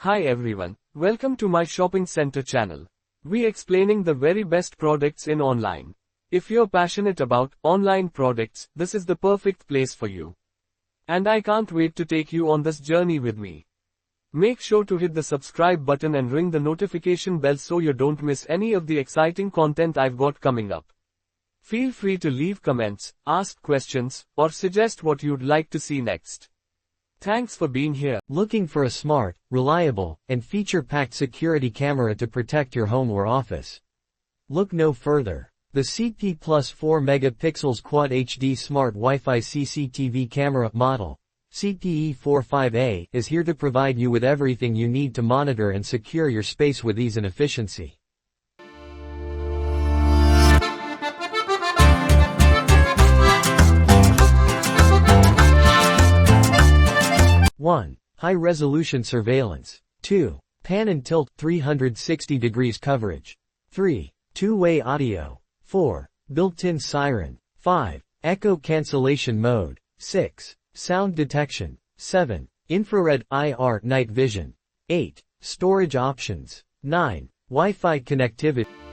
Hi everyone, welcome to my shopping center channel. We explaining the very best products in online. If you're passionate about online products, this is the perfect place for you. And I can't wait to take you on this journey with me. Make sure to hit the subscribe button and ring the notification bell so you don't miss any of the exciting content I've got coming up. Feel free to leave comments, ask questions, or suggest what you'd like to see next. Thanks for being here. Looking for a smart, reliable, and feature-packed security camera to protect your home or office? Look no further. The CP PLUS 4 megapixels Quad HD Smart Wi-Fi CCTV camera model, CP-E45A, is here to provide you with everything you need to monitor and secure your space with ease and efficiency. One, high-resolution surveillance. 2. Pan and tilt 360 degrees coverage. 3. Two-way audio. 4. Built-in Siren. 5. Echo cancellation mode. 6. Sound detection. 7. Infrared IR night vision. 8. Storage options. 9. Wi-Fi connectivity.